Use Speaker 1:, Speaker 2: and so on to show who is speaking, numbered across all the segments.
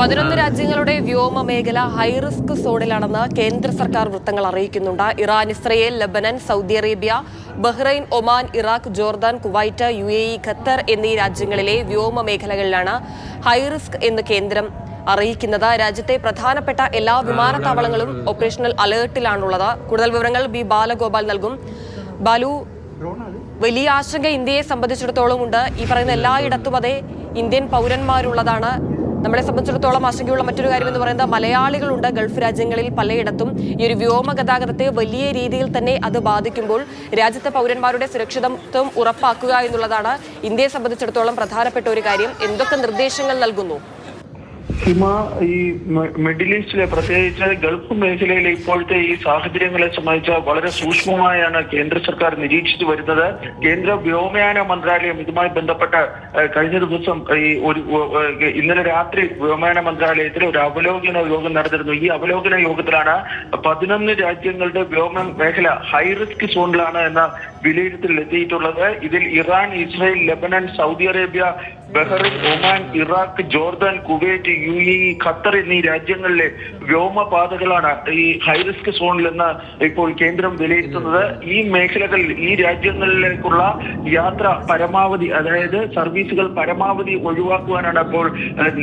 Speaker 1: 11 രാജ്യങ്ങളുടെ വ്യോമ മേഖല ഹൈറിസ്ക് സോണിലാണെന്ന് കേന്ദ്ര സർക്കാർ വൃത്തങ്ങൾ അറിയിക്കുന്നുണ്ട്. Iran, Israel, Lebanon, Saudi Arabia, Bahrain, Oman, Iraq, Jordan, Kuwait, UAE, Qatar എന്നീ രാജ്യങ്ങളിലെ വ്യോമ മേഖലകളിലാണ് ഹൈറിസ്ക് എന്ന് കേന്ദ്രം അറിയിക്കുന്നത്. രാജ്യത്തെ പ്രധാനപ്പെട്ട എല്ലാ വിമാനത്താവളങ്ങളും ഓപ്പറേഷണൽ അലേർട്ടിലാണുള്ളത്. കൂടുതൽ വിവരങ്ങൾ ബി ബാലഗോപാൽ നൽകും. ബാലു, വലിയ ആശങ്ക ഇന്ത്യയെ സംബന്ധിച്ചിടത്തോളം ഉണ്ട്. ഈ പറയുന്ന എല്ലായിടത്തും അതേ ഇന്ത്യൻ പൗരന്മാരുള്ളതാണ്. നമ്മളെ സംബന്ധിച്ചിടത്തോളം ആശങ്കയുള്ള മറ്റൊരു കാര്യം എന്ന് പറയുന്നത് മലയാളികളുണ്ട് ഗൾഫ് രാജ്യങ്ങളിൽ പലയിടത്തും. ഈ ഒരു വ്യോമ ഗതാഗതത്തെ വലിയ രീതിയിൽ തന്നെ അത് ബാധിക്കുമ്പോൾ രാജ്യത്തെ പൗരന്മാരുടെ സുരക്ഷിതത്വം ഉറപ്പാക്കുക എന്നുള്ളതാണ് ഇന്ത്യയെ സംബന്ധിച്ചിടത്തോളം പ്രധാനപ്പെട്ട ഒരു കാര്യം. എന്തൊക്കെ നിർദ്ദേശങ്ങൾ നൽകുന്നു?
Speaker 2: ഹിമ, ഈ മിഡിൽ ഈസ്റ്റിലെ പ്രത്യേകിച്ച് ഗൾഫ് മേഖലയിലെ ഇപ്പോഴത്തെ ഈ സാഹചര്യങ്ങളെ സംബന്ധിച്ച് വളരെ സൂക്ഷ്മമായാണ് കേന്ദ്ര സർക്കാർ നിരീക്ഷിച്ചു വരുന്നത്. കേന്ദ്ര വ്യോമയാന മന്ത്രാലയം ഇതുമായി ബന്ധപ്പെട്ട് കഴിഞ്ഞ ദിവസം ഇന്നലെ രാത്രി വ്യോമയാന മന്ത്രാലയത്തിൽ ഒരു അവലോകന യോഗം നടന്നിരുന്നു. ഈ അവലോകന യോഗത്തിലാണ് 11 രാജ്യങ്ങളുടെ വ്യോമ മേഖല ഹൈ റിസ്ക് സോണിലാണ് എന്ന വിലയിരുത്തലിൽ എത്തിയിട്ടുള്ളത്. ഇതിൽ Iran, Israel, Lebanon, Saudi Arabia, Bahrain, Oman, Iraq, Jordan, Kuwait, UAE, Qatar എന്നീ രാജ്യങ്ങളിലെ വ്യോമപാതകളാണ് ഈ ഹൈറിസ്ക് സോണിലെന്ന് ഇപ്പോൾ കേന്ദ്രം വിലയിരുത്തുന്നത്. ഈ മേഖലകളിൽ, ഈ രാജ്യങ്ങളിലേക്കുള്ള യാത്ര പരമാവധി, അതായത് സർവീസുകൾ പരമാവധി ഒഴിവാക്കുവാനാണ് ഇപ്പോൾ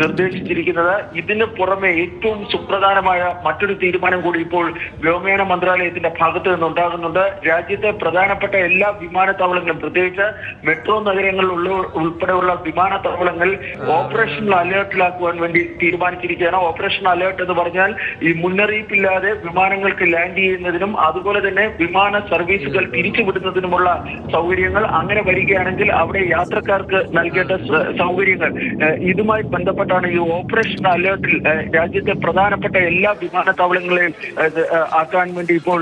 Speaker 2: നിർദ്ദേശിച്ചിരിക്കുന്നത്. ഇതിന് പുറമെ ഏറ്റവും സുപ്രധാനമായ മറ്റൊരു തീരുമാനം കൂടി ഇപ്പോൾ വ്യോമയാന മന്ത്രാലയത്തിന്റെ ഭാഗത്ത് നിന്നുണ്ടാകുന്നുണ്ട്. രാജ്യത്തെ പ്രധാനപ്പെട്ട എല്ലാ വിമാനത്താവളങ്ങളും, പ്രത്യേകിച്ച് മെട്രോ നഗരങ്ങളിൽ ഉൾപ്പെടെയുള്ള വിമാനത്താവളങ്ങൾ ഓപ്പറേഷണൽ അലേർട്ടിലാക്കുവാൻ വേണ്ടി തീരുമാനിച്ചിരിക്കുകയാണ്. ഓപ്പറേഷൻ അലേർട്ട് എന്ന് പറഞ്ഞാൽ ഈ മുന്നറിയിപ്പില്ലാതെ വിമാനങ്ങൾക്ക് ലാൻഡ് ചെയ്യുന്നതിനും അതുപോലെ തന്നെ വിമാന സർവീസുകൾ തിരിച്ചുവിടുന്നതിനുമുള്ള സൗകര്യങ്ങൾ അങ്ങനെ വരികയാണെങ്കിൽ അവിടെ യാത്രക്കാർക്ക് നൽകേണ്ട സൗകര്യങ്ങൾ, ഇതുമായി ബന്ധപ്പെട്ടാണ് ഈ ഓപ്പറേഷൻ അലേർട്ടിൽ രാജ്യത്തെ പ്രധാനപ്പെട്ട എല്ലാ വിമാനത്താവളങ്ങളെയും ആക്കാൻ വേണ്ടി ഇപ്പോൾ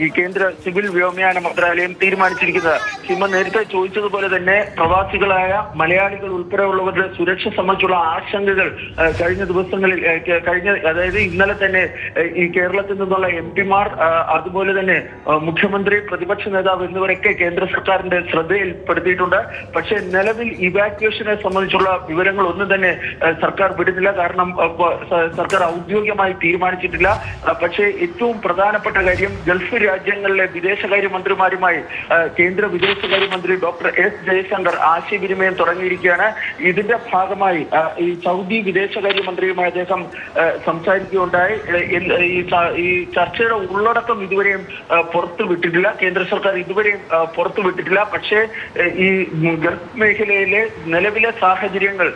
Speaker 2: ഈ കേന്ദ്ര സിവിൽ വ്യോമയാന മന്ത്രാലയം തീരുമാനിച്ചിരിക്കുന്നത്. ഹിമ നേരത്തെ ചോദിച്ചതുപോലെ തന്നെ പ്രവാസികളായ മലയാളികൾ ഉൾപ്പെടെയുള്ളവരുടെ സുരക്ഷ സംബന്ധിച്ചുള്ള ആശങ്കകൾ കഴിഞ്ഞ ദിവസങ്ങളിൽ, അതായത് ഇന്നലെ തന്നെ ഈ കേരളത്തിൽ നിന്നുള്ള MP-മാർ, അതുപോലെ തന്നെ മുഖ്യമന്ത്രി, പ്രതിപക്ഷ നേതാവ് എന്നിവരൊക്കെ കേന്ദ്ര സർക്കാരിന്റെ ശ്രദ്ധയിൽപ്പെടുത്തിയിട്ടുണ്ട്. പക്ഷേ നിലവിൽ ഇവാക്യുവേഷനെ സംബന്ധിച്ചുള്ള വിവരങ്ങൾ ഒന്നും തന്നെ സർക്കാർ വിടുന്നില്ല. കാരണം സർക്കാർ ഔദ്യോഗികമായി തീരുമാനിച്ചിട്ടില്ല. പക്ഷേ ഏറ്റവും പ്രധാനപ്പെട്ട കാര്യം, ഗൾഫ് രാജ്യങ്ങളിലെ വിദേശകാര്യമന്ത്രിമാരുമായി കേന്ദ്ര വിദേശകാര്യമന്ത്രി ഡോക്ടർ S. ജയശങ്കർ ആശയവിനിമയം തുടങ്ങിയിരിക്കുകയാണ്. ഇതിന്റെ ഭാഗമായി ഈ സൗദി വിദേശകാര്യമന്ത്രിയുമായി അദ്ദേഹം സംസാരിക്കുകയുണ്ടായി. ഈ ചർച്ചയുടെ ഉള്ളടക്കം ഇതുവരെയും പുറത്തുവിട്ടിട്ടില്ല. കേന്ദ്ര സർക്കാർ ഇതുവരെയും പുറത്തുവിട്ടിട്ടില്ല. പക്ഷേ ഈ ഗൾഫ് മേഖലയിലെ നിലവിലെ സാഹചര്യങ്ങൾ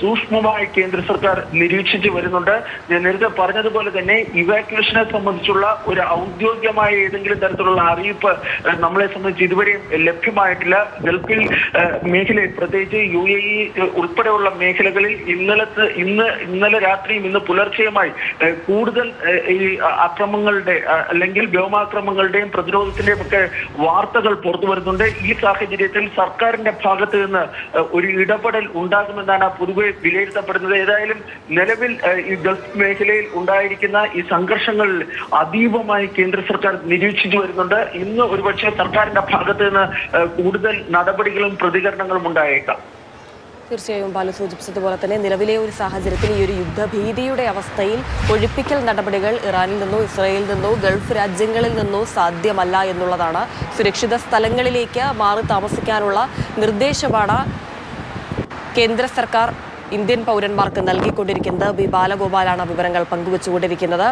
Speaker 2: സൂക്ഷ്മമായി കേന്ദ്ര സർക്കാർ നിരീക്ഷിച്ചു വരുന്നുണ്ട്. ഞാൻ നേരത്തെ പറഞ്ഞതുപോലെ തന്നെ ഇവാക്യുവേഷനെ സംബന്ധിച്ചുള്ള ഒരു ഔദ്യോഗികമായ ഏതെങ്കിലും തരത്തിലുള്ള അറിയിപ്പ് നമ്മളെ സംബന്ധിച്ച് ഇതുവരെയും ലഭ്യമായിട്ടില്ല. ഗൾഫിൽ മേഖലയിൽ, പ്രത്യേകിച്ച് UAE ഉൾപ്പെടെയുള്ള മേഖലകളിൽ ഇന്നലെ രാത്രിയും ഇന്ന് പുലർച്ചെയുമായി കൂടുതൽ ഈ അക്രമങ്ങളുടെ അല്ലെങ്കിൽ വ്യോമാക്രമങ്ങളുടെയും പ്രതിരോധത്തിന്റെയും ഒക്കെ വാർത്തകൾ പുറത്തു വരുന്നുണ്ട്. ഈ സാഹചര്യത്തിൽ സർക്കാരിന്റെ ഭാഗത്ത് നിന്ന് ഒരു ഇടപെടൽ ഉണ്ടാകുമെന്നാണ് പൊതുവെ വിലയിരുത്തപ്പെടുന്നത്. ഏതായാലും നിലവിൽ ഈ ഗൾഫ് മേഖലയിൽ ഉണ്ടായിരിക്കുന്ന ഈ സംഘർഷങ്ങളിൽ അതീവമായി കേന്ദ്ര സർക്കാർ നിരീക്ഷിച്ചു വരുന്നുണ്ട്. ഇന്ന് ഒരുപക്ഷെ സർക്കാരിന്റെ ഭാഗത്ത് നിന്ന് കൂടുതൽ നടപടികളും പ്രതികരണങ്ങളും ഉണ്ടായേക്കാം.
Speaker 1: തീർച്ചയായും ബാലു സൂചിപ്പിച്ചതുപോലെ തന്നെ നിലവിലെ ഒരു സാഹചര്യത്തിൽ ഈ ഒരു യുദ്ധഭീതിയുടെ അവസ്ഥയിൽ ഒഴിപ്പിക്കൽ നടപടികൾ ഇറാനിൽ നിന്നോ ഇസ്രായേലിൽ നിന്നോ ഗൾഫ് രാജ്യങ്ങളിൽ നിന്നോ സാധ്യമല്ല എന്നുള്ളതാണ്. സുരക്ഷിത സ്ഥലങ്ങളിലേക്ക് മാറി താമസിക്കാനുള്ള നിർദ്ദേശമാണ് കേന്ദ്ര സർക്കാർ ഇന്ത്യൻ പൗരന്മാർക്ക് നൽകിക്കൊണ്ടിരിക്കുന്നത്. ബി ബാലഗോപാലാണ് വിവരങ്ങൾ പങ്കുവച്ചുകൊണ്ടിരിക്കുന്നത്.